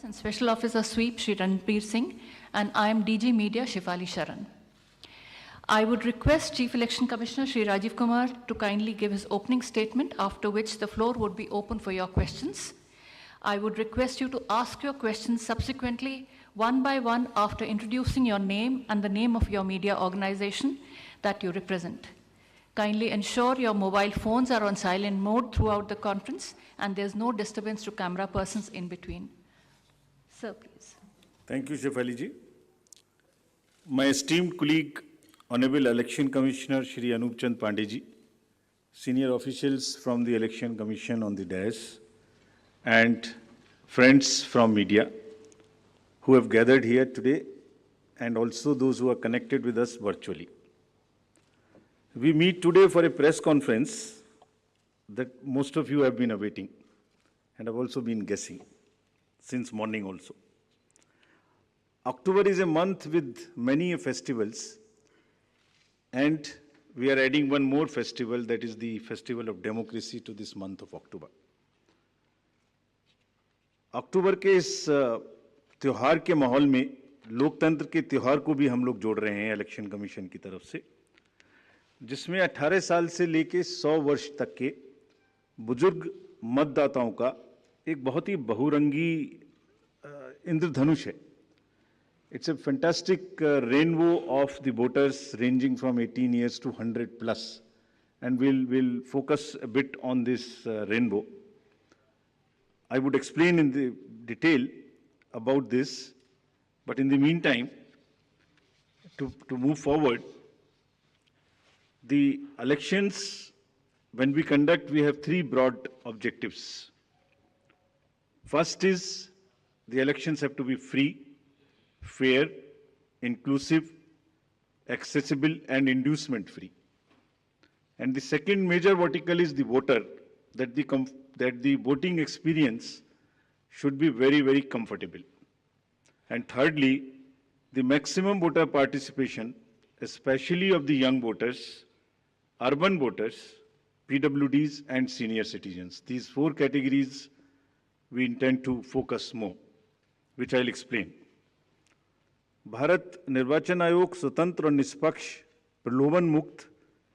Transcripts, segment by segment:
and Special Officer Sweep Shri Ranbir Singh, and I am DG Media Shifali Sharan. I would request Chief Election Commissioner Shri Rajiv Kumar to kindly give his opening statement, after which the floor would be open for your questions. I would request you to ask your questions subsequently, one by one, after introducing your name and the name of your media organization that you represent. Kindly ensure your mobile phones are on silent mode throughout the conference and there's no disturbance to camera persons in between. Sir, please. Thank you, Shefali ji. My esteemed colleague, Honorable Election Commissioner Shri Anup Chand Pandey ji, senior officials from the Election Commission on the dais, and friends from media who have gathered here today, and also those who are connected with us virtually. We meet today for a press conference that most of you have been awaiting and have also been guessing since morning also. October is a month with many festivals, and we are adding one more festival, that is the Festival of Democracy, to this month of October. अक्टूबर के इस त्योहार के माहौल में लोकतंत्र के त्योहार को भी हम लोग जोड़ रहे हैं इलेक्शन कमीशन की तरफ से, जिसमें 18 साल से लेके 100 वर्ष तक के बुजुर्ग मतदाताओं का एक बहुत ही बहुरंगी इंद्रधनुष है. It's a fantastic rainbow of the voters ranging from 18 years to 100 plus, and we'll focus a bit on this rainbow. I would explain in the detail about this, but in the meantime, to move forward, the elections, when we conduct, we have three broad objectives. First is, the elections have to be free, fair, inclusive, accessible, and inducement free. And the second major vertical is the voter, that the voting experience should be very, very comfortable. And thirdly, the maximum voter participation, especially of the young voters, urban voters, PWDs, and senior citizens. These four categories we intend to focus more, which I'll explain. Bharat निर्वाचन आयोग स्वतंत्र और निष्पक्ष, प्रलोभन मुक्त,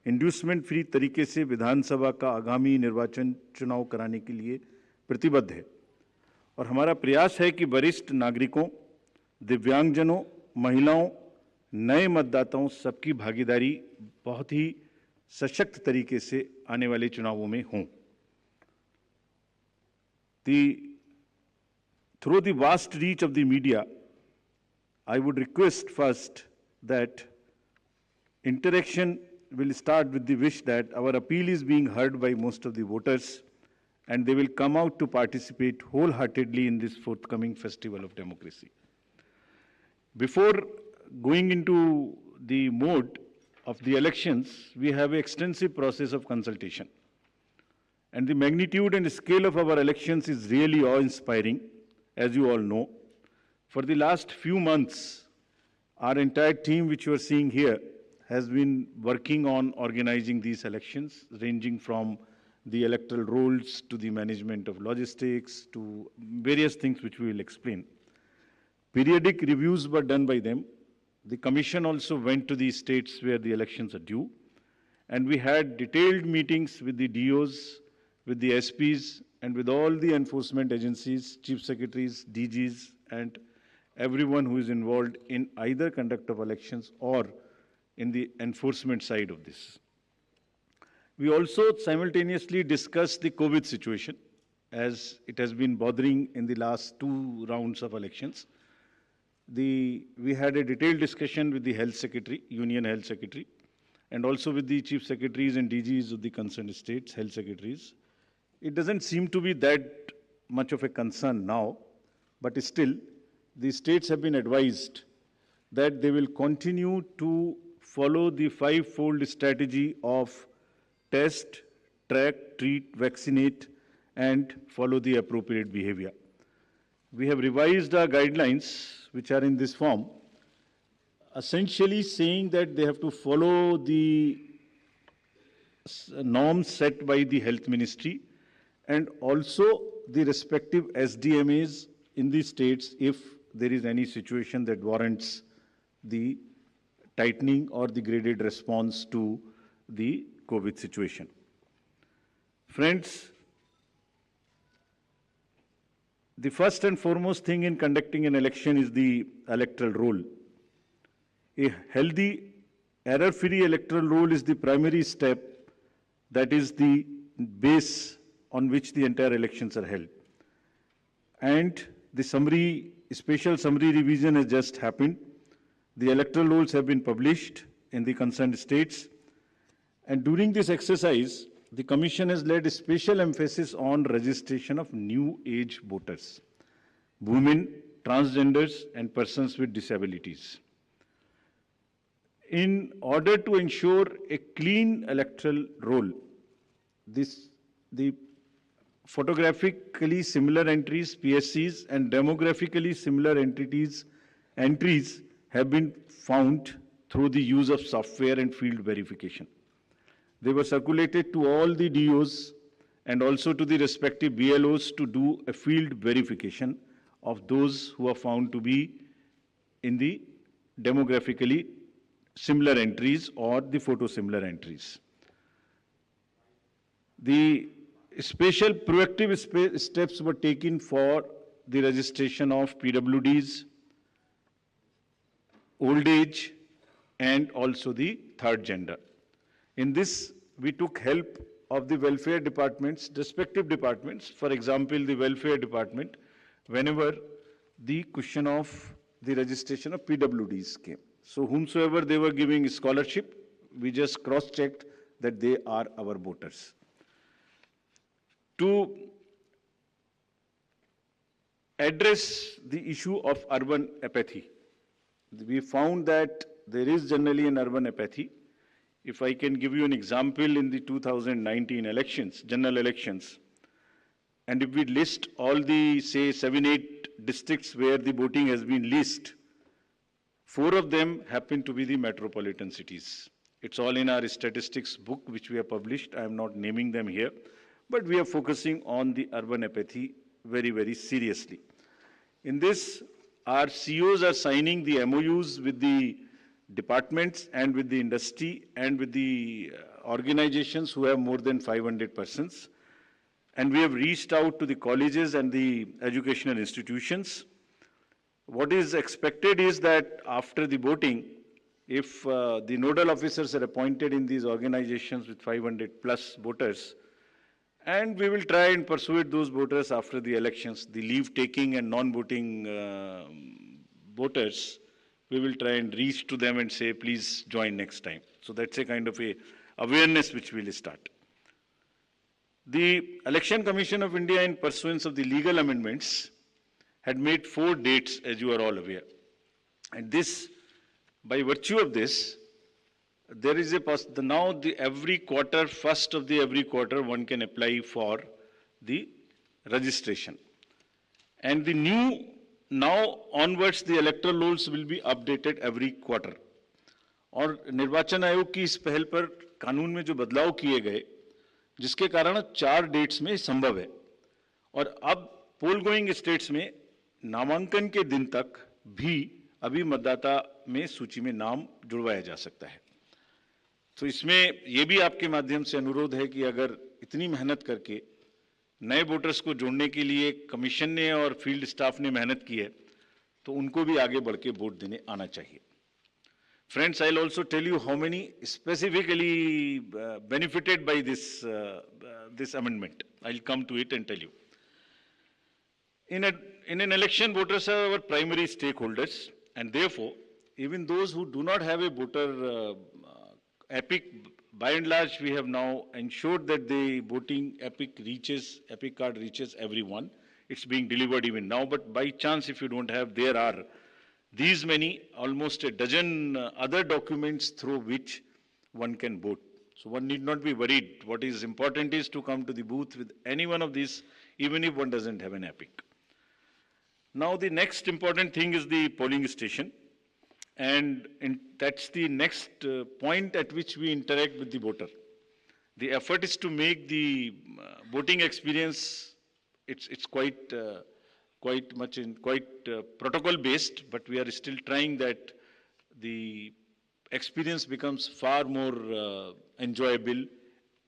inducement free तरीके से विधानसभा का आगामी निर्वाचन चुनाव कराने के लिए प्रतिबद्ध है, और हमारा प्रयास है कि वरिष्ठ नागरिकों, दिव्यांगजनों, महिलाओं, नए मतदाताओं सबकी भागीदारी बहुत ही सशक्त तरीके से आने वाले चुनावों में हों. Through the vast reach of the media, I would request first that interaction will start with the wish that our appeal is being heard by most of the voters, and they will come out to participate wholeheartedly in this forthcoming Festival of Democracy. Before going into the mode of the elections, we have an extensive process of consultation. And the magnitude and scale of our elections is really awe-inspiring, as you all know. For the last few months, our entire team, which you are seeing here, has been working on organizing these elections, ranging from the electoral rolls to the management of logistics to various things which we will explain. Periodic reviews were done by them. The commission also went to the states where the elections are due, and we had detailed meetings with the DOs, with the SPs, and with all the enforcement agencies, chief secretaries, DGs, and everyone who is involved in either conduct of elections or in the enforcement side of this. We also simultaneously discussed the COVID situation, as it has been bothering in the last two rounds of elections. We had a detailed discussion with the Health Secretary, Union Health Secretary, and also with the Chief Secretaries and DGs of the concerned states, Health Secretaries. It doesn't seem to be that much of a concern now, but still, the states have been advised that they will continue to follow the five-fold strategy of test, track, treat, vaccinate, and follow the appropriate behavior. We have revised our guidelines, which are in this form, essentially saying that they have to follow the norms set by the Health Ministry and also the respective SDMAs in the states if there is any situation that warrants the tightening or the graded response to the COVID situation. Friends, the first and foremost thing in conducting an election is the electoral roll. A healthy, error-free electoral roll is the primary step, that is the base on which the entire elections are held. And the special summary revision has just happened. The electoral rolls have been published in the concerned states. And during this exercise, the Commission has laid a special emphasis on registration of new age voters, women, transgenders, and persons with disabilities. In order to ensure a clean electoral roll, the photographically similar entries, PSCs, and demographically similar entries have been found through the use of software and field verification. They were circulated to all the DOs and also to the respective BLOs to do a field verification of those who are found to be in the demographically similar entries or the photo similar entries. The special proactive steps were taken for the registration of PWDs, old age, and also the third gender. In this, we took help of the welfare departments, respective departments, for example, the welfare department, whenever the question of the registration of PWDs came. So whomsoever they were giving scholarship, we just cross-checked that they are our voters. To address the issue of urban apathy, we found that there is generally an urban apathy. If I can give you an example, in the 2019 elections, general elections, and if we list all the, say, 7-8 districts where the voting has been least, 4 of them happen to be the metropolitan cities. It's all in our statistics book, which we have published. I am not naming them here, but we are focusing on the urban apathy very, very seriously. In this, our CEOs are signing the MOUs with the departments and with the industry and with the organizations who have more than 500 persons. And we have reached out to the colleges and the educational institutions. What is expected is that after the voting, if the nodal officers are appointed in these organizations with 500 plus voters, and we will try and persuade those voters after the elections, the leave-taking and non-voting voters, we will try and reach to them and say, please join next time. So that's a kind of a awareness which we will start. The Election Commission of India, in pursuance of the legal amendments, had made 4 dates, as you are all aware. And this, by virtue of this, there is every quarter, first of the every quarter, one can apply for the registration. And the new, now onwards, the electoral rolls will be updated every quarter. और निर्वाचन आयोग की इस पहल पर कानून में जो बदलाव किए गए, जिसके कारण 4 डेट्स में संभव है, और अब पोल गोइंग स्टेट्स में नामांकन के दिन तक भी अभी मतदाता में सूची में नाम जुड़वाया जा सकता है. तो इसमें यह भी आपके माध्यम से अनुरोध है कि अगर इतनी मेहनत करके नए वोटर्स को जोड़ने के लिए कमीशन ने और फील्ड स्टाफ ने मेहनत की है, तो उनको भी आगे बढ़ के वोट देने आना चाहिए. Friends, I'll also tell you how many specifically benefited by this amendment. I'll come to it and tell you. In an election, voters are our primary stakeholders, and therefore, even those who do not have a voter epic, by and large, we have now ensured that the voting epic card reaches everyone. It's being delivered even now, but by chance, if you don't have, there are these many, almost a dozen other documents through which one can vote. So one need not be worried. What is important is to come to the booth with any one of these, even if one doesn't have an epic. Now the next important thing is the polling station. And that's the next point at which we interact with the voter. The effort is to make the voting experience, it's quite quite much in quite protocol based, but we are still trying that the experience becomes far more enjoyable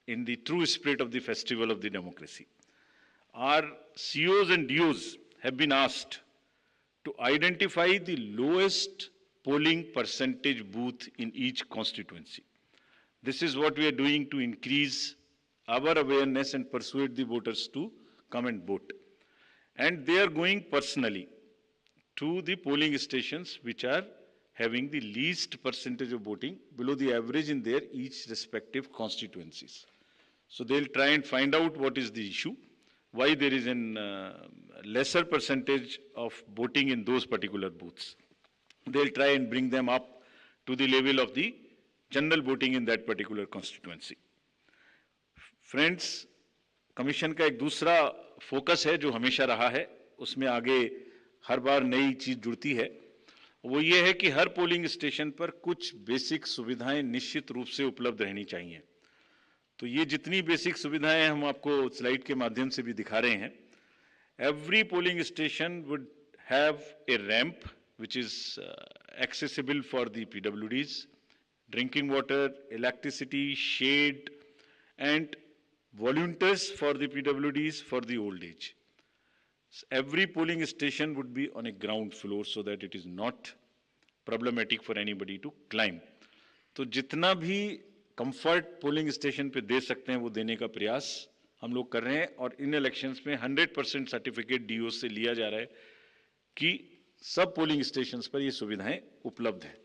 in the true spirit of the festival of the democracy. Our COs and DOs have been asked to identify the lowest polling percentage booth in each constituency. This is what we are doing to increase our awareness and persuade the voters to come and vote. And they are going personally to the polling stations which are having the least percentage of voting below the average in their each respective constituencies. So they'll try and find out what is the issue, why there is a lesser percentage of voting in those particular booths. They'll try and bring them up to the level of the general voting in that particular constituency. Friends, commission का एक दूसरा focus है जो हमेशा रहा है, उसमें आगे हर बार नई चीज जुड़ती है, वो ये है कि हर पोलिंग स्टेशन पर कुछ बेसिक सुविधाएं निश्चित रूप से उपलब्ध रहनी चाहिए। तो ये जितनी बेसिक सुविधाएं हम आपको स्लाइड के माध्यम से भी दिखा रहे हैं, every polling station would have a ramp which is accessible for the PWDs, drinking water, electricity, shade, and volunteers for the PWDs for the old age. So every polling station would be on a ground floor so that it is not problematic for anybody to climb. तो जितना भी comfort polling station पे दे सकते हैं वो देने का प्रयास हम लोग कर रहे हैं, और इन इलेक्शंस में 100% सर्टिफिकेट डीओ से लिया जा रहा है कि सब पोलिंग स्टेशंस पर ये सुविधाएं उपलब्ध हैं।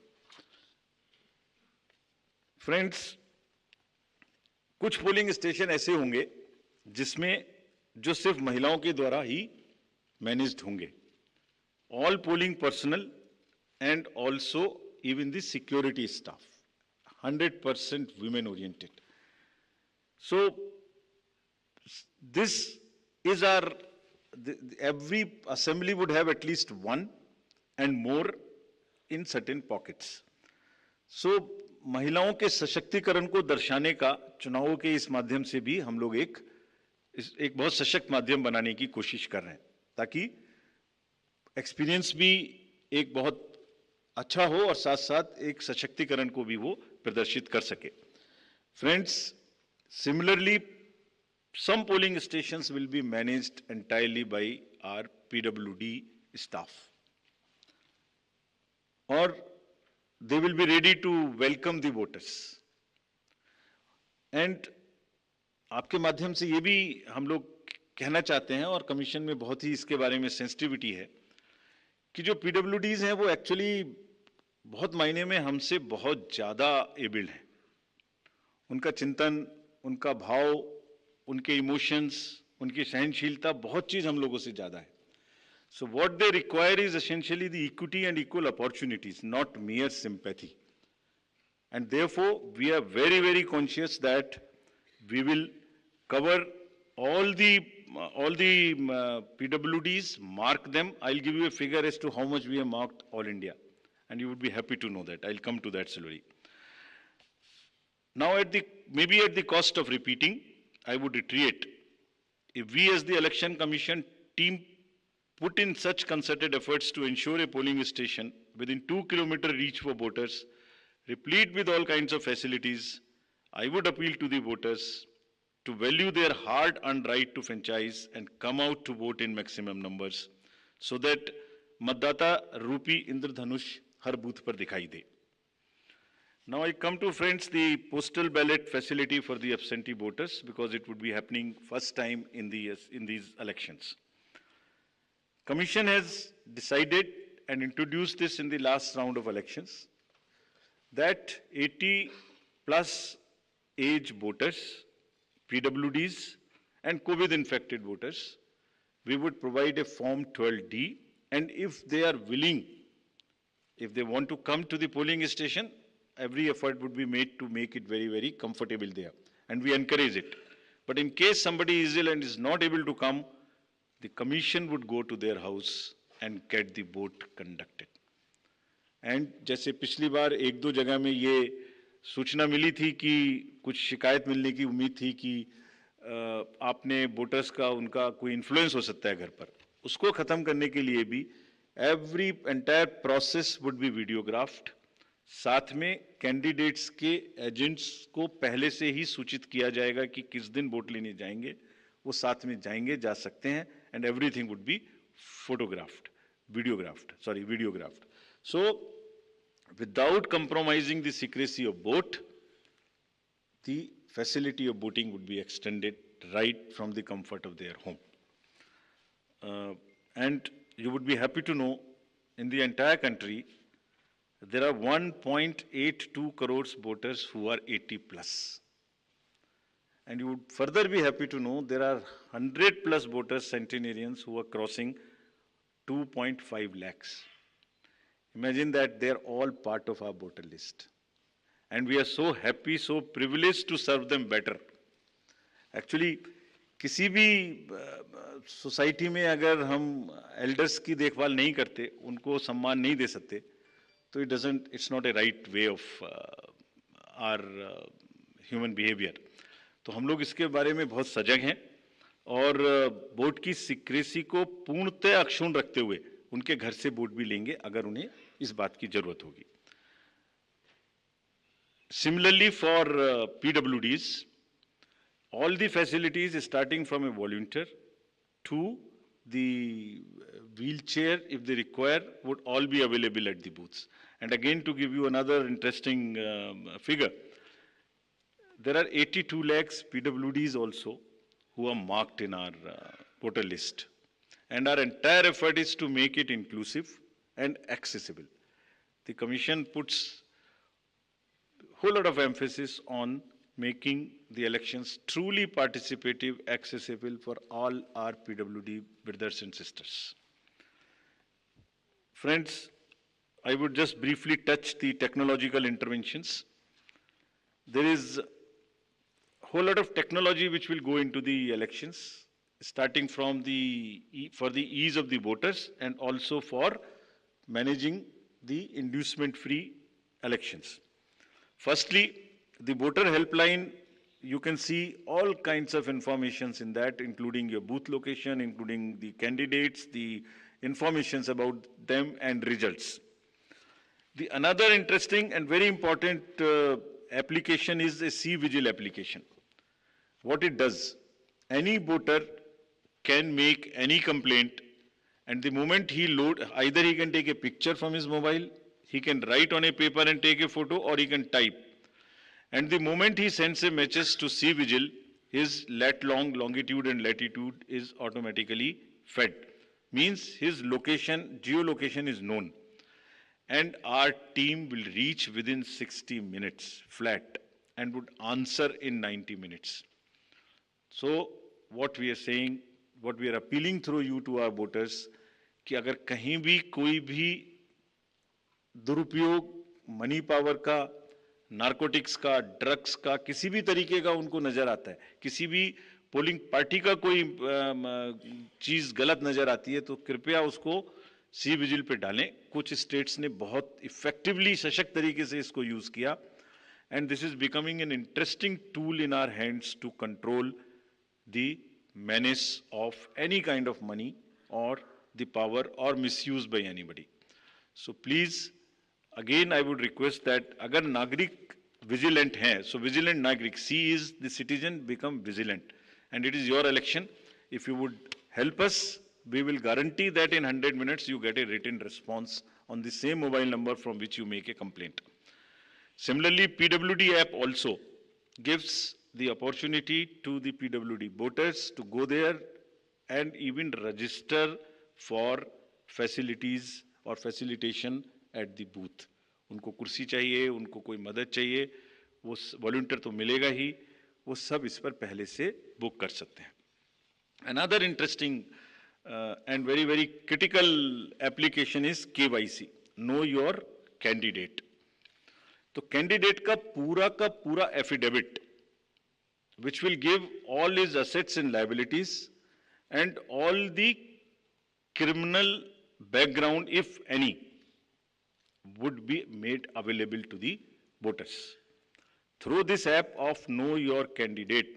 फ्रेंड्स, कुछ पोलिंग स्टेशन ऐसे होंगे जिसमें जो सिर्फ महिलाओं के द्वारा ही मैनेज्ड होंगे, all polling personal and also even the security staff 100% women oriented. So this is our every assembly would have at least one and more in certain pockets. So महिलाओं के सशक्तिकरण को दर्शाने का चुनावों के इस माध्यम से भी हम लोग एक बहुत सशक्त माध्यम बनाने की कोशिश कर रहे हैं, ताकि एक्सपीरियंस भी एक बहुत अच्छा हो और साथ साथ एक सशक्तिकरण को भी वो प्रदर्शित कर सके। Friends, similarly some polling stations will be managed entirely by our PWD staff, or they will be ready to welcome the voters. And आपके माध्यम से ये भी हम लोग कहना चाहते हैं, और कमीशन में बहुत ही इसके बारे में सेंसिटिविटी है, कि जो PWDs हैं वो एक्चुअली बहुत मायने में हमसे बहुत ज़्यादा एबल्ड हैं। उनका चिंतन, उनका भाव, उनके इमोशंस, उनकी सहनशीलता, बहुत चीज़ हम लोगों से ज़्यादा है। So what they require is essentially the equity and equal opportunities, not mere sympathy. And therefore, we are very, very conscious that we will cover all the PWDs, mark them. I'll give you a figure as to how much we have marked all India, and you would be happy to know that. I'll come to that slowly. Now, maybe at the cost of repeating, I would reiterate, if we as the Election Commission team put in such concerted efforts to ensure a polling station within 2-kilometer reach for voters, replete with all kinds of facilities, I would appeal to the voters to value their hard-earned right to franchise and come out to vote in maximum numbers, so that Matdata Rupi Indradhanush har booth par dikhai de. Now I come to, friends, the postal ballot facility for the absentee voters, because it would be happening first time in these elections. Commission has decided and introduced this in the last round of elections, that 80 plus age voters, PWDs and COVID infected voters, we would provide a form 12D, and if they are willing, if they want to come to the polling station, every effort would be made to make it very, very comfortable there, and we encourage it. But in case somebody is ill and is not able to come, the commission would go to their house and get the vote conducted. And जैसे पिछली बार एक दो जगह में ये सूचना मिली थी कि कुछ शिकायत मिलने की उम्मीद थी कि आपने वोटर्स का उनका कोई इन्फ्लुएंस हो सकता है घर पर, उसको खत्म करने के लिए भी every entire process would be videographed. साथ में कैंडिडेट्स के एजेंट्स को पहले से ही सूचित किया जाएगा कि किस दिन वोट लेने जाएंगे, वो साथ में जाएंगे, जा सकते हैं, and everything would be photographed, videographed. So, without compromising the secrecy of vote, the facility of voting would be extended right from the comfort of their home. And you would be happy to know, in the entire country, there are 1.82 crores voters who are 80 plus. And you would further be happy to know there are 100 plus voters, centenarians, who are crossing 2.5 lakhs. Imagine that they are all part of our voter list. And we are so happy, so privileged to serve them better. Actually, किसी भी society में अगर हम elders की देखभाल नहीं करते, उनको सम्मान नहीं दे सकते, तो it's not a right way of our human behavior. तो हम लोग इसके बारे में बहुत सजग हैं और वोट की सीक्रेसी को पूर्णतः अक्षुण्ण रखते हुए उनके घर से वोट भी लेंगे अगर उन्हें इस बात की जरूरत होगी। Similarly, for PWDs, all the facilities starting from a volunteer to the wheelchair, if they require, would all be available at the booths. And again, to give you another interesting figure, there are 82 lakhs PWDs also who are marked in our voter list. And our entire effort is to make it inclusive and accessible. The Commission puts a whole lot of emphasis on making the elections truly participative, accessible for all our PWD brothers and sisters. Friends, I would just briefly touch the technological interventions. There is a whole lot of technology which will go into the elections, starting from for the ease of the voters and also for managing the inducement-free elections. Firstly, the voter helpline, you can see all kinds of informations in that, including your booth location, including the candidates, the informations about them and results. The another interesting and very important application is a C-Vigil application. What it does, any voter can make any complaint, and the moment he load, either he can take a picture from his mobile, he can write on a paper and take a photo, or he can type. And the moment he sends a message to C-Vigil, his longitude and latitude is automatically fed. Means his location, geolocation is known. And our team will reach within 60 minutes flat and would answer in 90 minutes. So what we are saying, what we are appealing through you to our voters, कि अगर कहीं भी कोई भी दुरुपयोग money power का, narcotics का, drugs का, किसी भी तरीके का उनको नजर आता है, किसी भी पोलिंग पार्टी का कोई चीज गलत नजर आती है, तो कृपया उसको सी विजिल पे डालें। कुछ स्टेट्स ने बहुत इफेक्टिवली सशक्त तरीके से इसको यूज किया, and this is becoming an interesting tool in our hands to control the menace of any kind of money or the power or misuse by anybody. So please, again I would request that agar nagrik vigilant hai, so vigilant nagrik, C is the citizen become vigilant, and it is your election. If you would help us, we will guarantee that in 100 minutes you get a written response on the same mobile number from which you make a complaint. Similarly, PWD app also gives the opportunity to the PWD voters to go there and even register for facilities or facilitation at the booth. उनको कुर्सी चाहिए, उनको कोई मदद चाहिए, वो volunteer तो मिलेगा ही, वो सब इस पर पहले से बुक कर सकते हैं. Another interesting and very, very critical application is KYC, Know Your Candidate. तो कैंडिडेट का पूरा affidavit, which will give all his assets and liabilities and all the criminal background, if any, would be made available to the voters. Through this app of Know Your Candidate,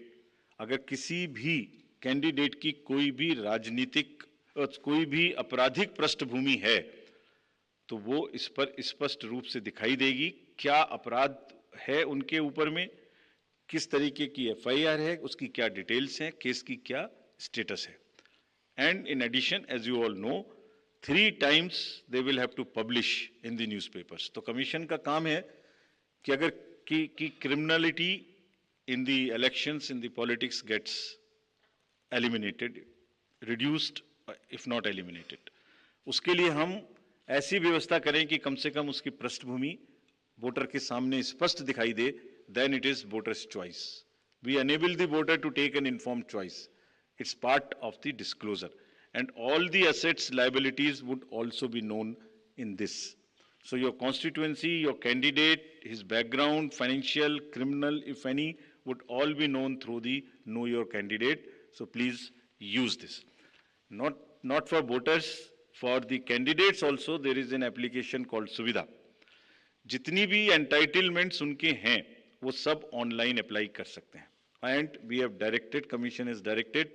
अगर किसी भी candidate की कोई भी राजनीतिक कोई भी आपराधिक पृष्ठभूमि है तो वो इस पर स्पष्ट रूप से दिखाई देगी। क्या अपराध है उनके ऊपर में, किस तरीके की एफआईआर है, उसकी क्या डिटेल्स हैं, केस की क्या स्टेटस है। And in addition, as you all know, 3 times they will have to publish in the newspapers. तो कमीशन का काम है कि अगर की criminality in the elections, in the politics gets eliminated, reduced, if not eliminated, उसके लिए हम ऐसी व्यवस्था करें कि कम से कम उसकी पृष्ठभूमि वोटर के सामने स्पष्ट दिखाई दे। Then it is voter's choice. We enable the voter to take an informed choice. It's part of the disclosure. And all the assets, liabilities would also be known in this. So your constituency, your candidate, his background, financial, criminal, if any, would all be known through the Know Your Candidate. So please use this. Not for voters, for the candidates also, there is an application called Suvidha. जितनी भी entitlements उनके हैं, वो सब online apply कर सकते हैं. And we have directed, Commission has directed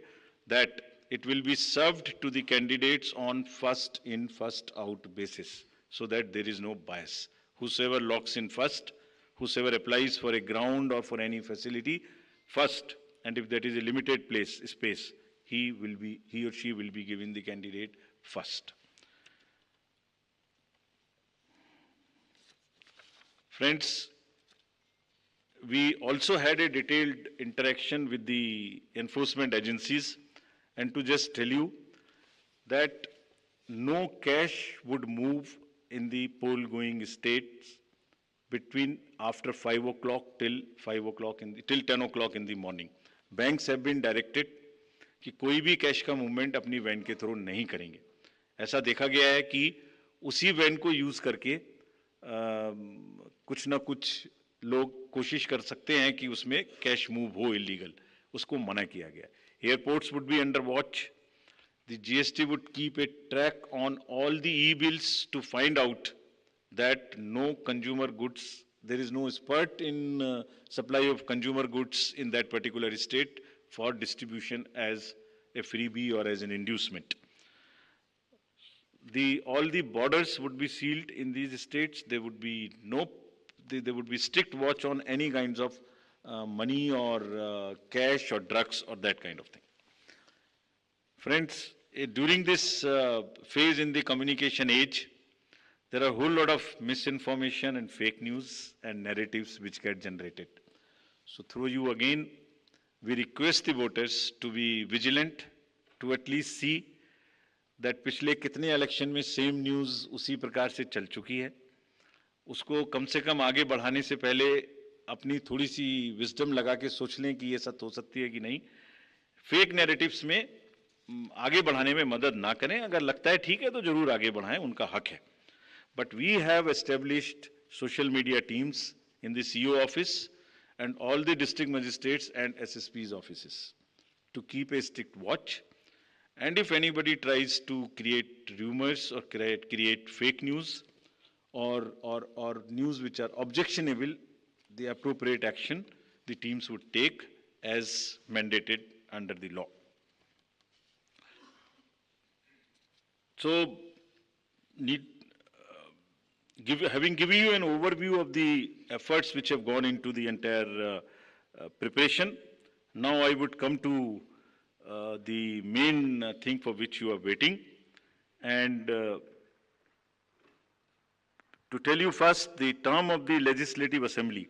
that it will be served to the candidates on first in, first out basis, so that there is no bias. Whosoever locks in first, whosoever applies for a ground or for any facility first, and if that is a limited space, he or she will be given the candidate first. Friends, we also had a detailed interaction with the enforcement agencies, and to just tell you that no cash would move in the poll-going states between after 5 o'clock till 10 o'clock in the morning. Banks have been directed कि कोई भी cash का movement अपनी van के through नहीं करेंगे. ऐसा देखा गया है कि उसी वैन को यूज करके कुछ ना कुछ लोग कोशिश कर सकते हैं कि उसमें कैश मूव हो इलीगल, उसको मना किया गया. Airports would be under watch. The GST would keep a track on all the e-bills to find out that no consumer goods, there is no spurt in supply of consumer goods in that particular state for distribution as a freebie or as an inducement. All the borders would be sealed in these states. There would be strict watch on any kinds of money or cash or drugs or that kind of thing. Friends, during this phase in the communication age, there are a whole lot of misinformation and fake news and narratives which get generated. So through you again, we request the voters to be vigilant, to at least see that पिछले कितने election में same news उसी प्रकार से चल चुकी है. उसको कम से कम आगे बढ़ाने से पहले अपनी थोड़ी सी विजडम लगा के सोच लें कि ये सच हो सकती है कि नहीं. फेक नैरेटिव्स में आगे बढ़ाने में मदद ना करें. अगर लगता है ठीक है तो जरूर आगे बढ़ाएं, उनका हक है. But we have established social media teams in the CO office and all the district magistrates and SSP's offices to keep a strict watch. And if anybody tries to create rumors or create fake news or news which are objectionable, the appropriate action the teams would take as mandated under the law. So, having given you an overview of the efforts which have gone into the entire preparation, now I would come to the main thing for which you are waiting. And to tell you first, the term of the Legislative Assembly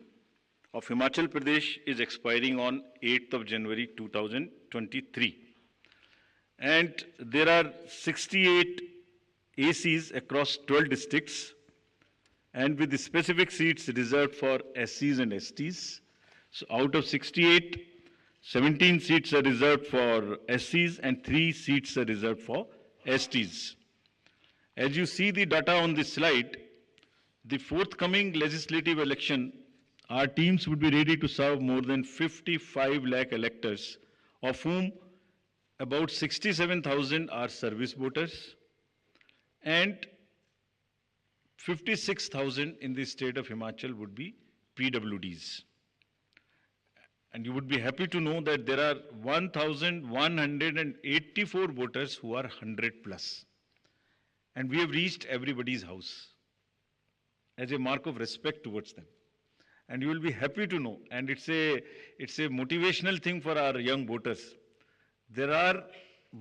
of Himachal Pradesh is expiring on 8th of January 2023. And there are 68 ACs across 12 districts, and with the specific seats reserved for SCs and STs. So out of 68, 17 seats are reserved for SCs and 3 seats are reserved for STs. As you see the data on this slide, the forthcoming legislative election, our teams would be ready to serve more than 55 lakh electors, of whom about 67,000 are service voters, and 56,000 in the state of Himachal would be PWDs. And you would be happy to know that there are 1,184 voters who are 100 plus. And we have reached everybody's house as a mark of respect towards them. And you will be happy to know, and it's a motivational thing for our young voters. There are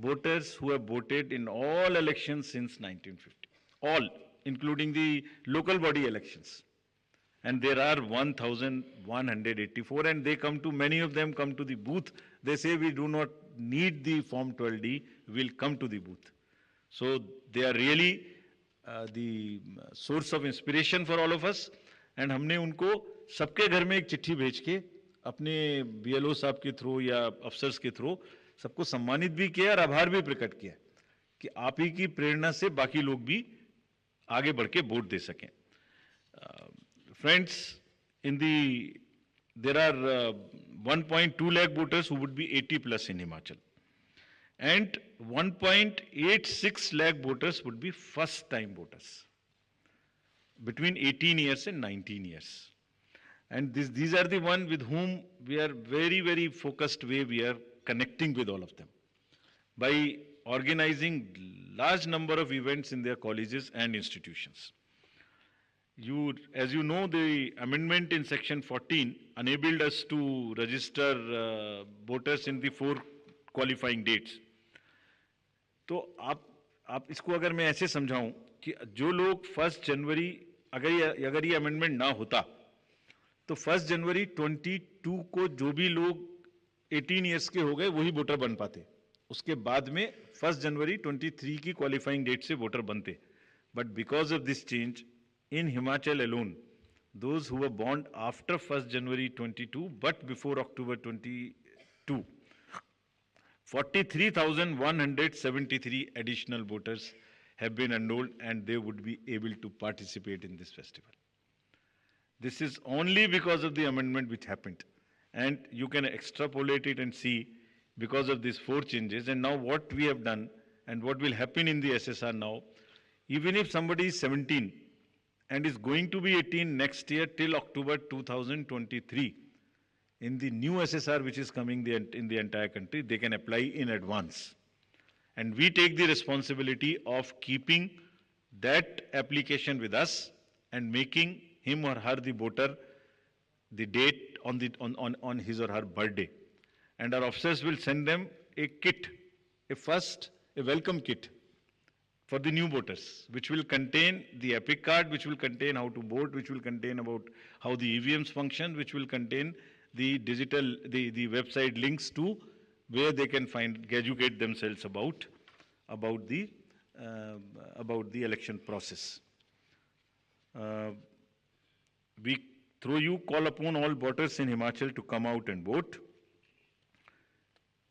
voters who have voted in all elections since 1950, all, including the local body elections. And there are 1,184, and they come to, many of them come to the booth. They say we do not need the Form 12D, we'll come to the booth. So they are really the source of inspiration for all of us. And हमने उनको सबके घर में एक चिट्ठी भेज के अपने BLO साहब के थ्रू या अफसर्स के थ्रू सबको सम्मानित भी किया और आभार भी प्रकट किया कि आप ही की प्रेरणा से बाकी लोग भी आगे बढ़ के वोट दे सकें. Friends, there are 1.2 lakh voters who would be 80 plus in Himachal, and 1.86 lakh voters would be first time voters between 18 years and 19 years. And these are the ones with whom we are very, very focused way we are connecting with all of them by organizing large number of events in their colleges and institutions. As you know, the amendment in section 14 enabled us to register voters in the 4 qualifying dates. तो आप इसको अगर मैं ऐसे समझाऊं कि जो लोग 1 जनवरी अगर ये अमेंडमेंट ना होता तो 1 जनवरी 22 को जो भी लोग 18 इयर्स के हो गए वही वोटर बन पाते. उसके बाद में 1 जनवरी 23 की क्वालिफाइंग डेट से वोटर बनते. But because of this change in Himachal alone, those who were born after 1st January 22 but before October 22, 43,173 additional voters have been enrolled and they would be able to participate in this festival. This is only because of the amendment which happened, and you can extrapolate it and see because of these 4 changes. And now what we have done and what will happen in the SSR now, even if somebody is 17 and is going to be 18 next year till October 2023, in the new SSR which is coming in the entire country, they can apply in advance. And we take the responsibility of keeping that application with us and making him or her the voter the date on his or her birthday. And our officers will send them a kit, a welcome kit for the new voters, which will contain the epic card, which will contain how to vote, which will contain about how the EVMs function, which will contain the digital, the website links to where they can educate themselves about the election process. We, through you, call upon all voters in Himachal to come out and vote.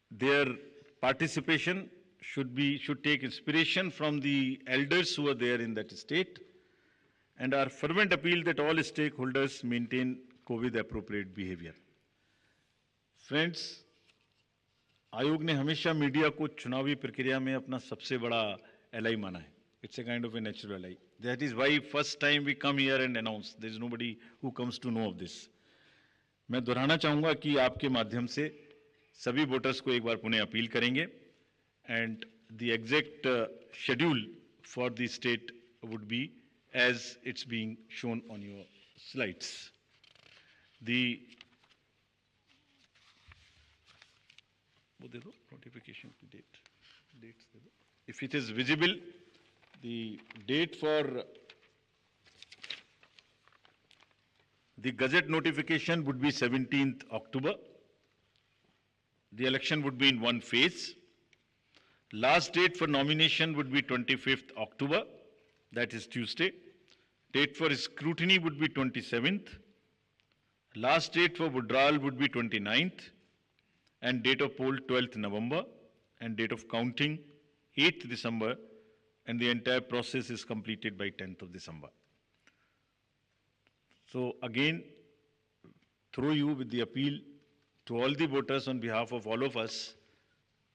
Their participation should take inspiration from the elders who are there in that state, and our fervent appeal that all stakeholders maintain COVID appropriate behavior. Friends, आयोग ने हमेशा media को चुनावी प्रक्रिया में अपना सबसे बड़ा एलाई माना है. It's a kind of a natural ally. That is why first time we come here and announce. There is nobody who comes to know of this. मैं दोहराना चाहूँगा कि आपके माध्यम से सभी वोटर्स को एक बार पुनः अपील करेंगे. And the exact schedule for the state would be as it's being shown on your slides. Notification date. If it is visible, the date for the Gazette notification would be 17th October. The election would be in one phase. Last date for nomination would be 25th October, that is Tuesday. Date for scrutiny would be 27th. Last date for withdrawal would be 29th. And date of poll 12th November. And date of counting 8th December. And the entire process is completed by 10th of December. So again, through you with the appeal to all the voters on behalf of all of us,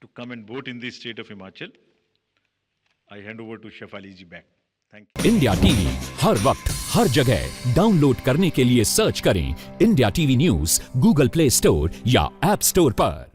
to come and vote in the state of Himachal, I hand over to Shefali ji back. Thank you. India TV हर वक्त हर जगह download करने के लिए search करें India TV news Google Play Store या app store पर।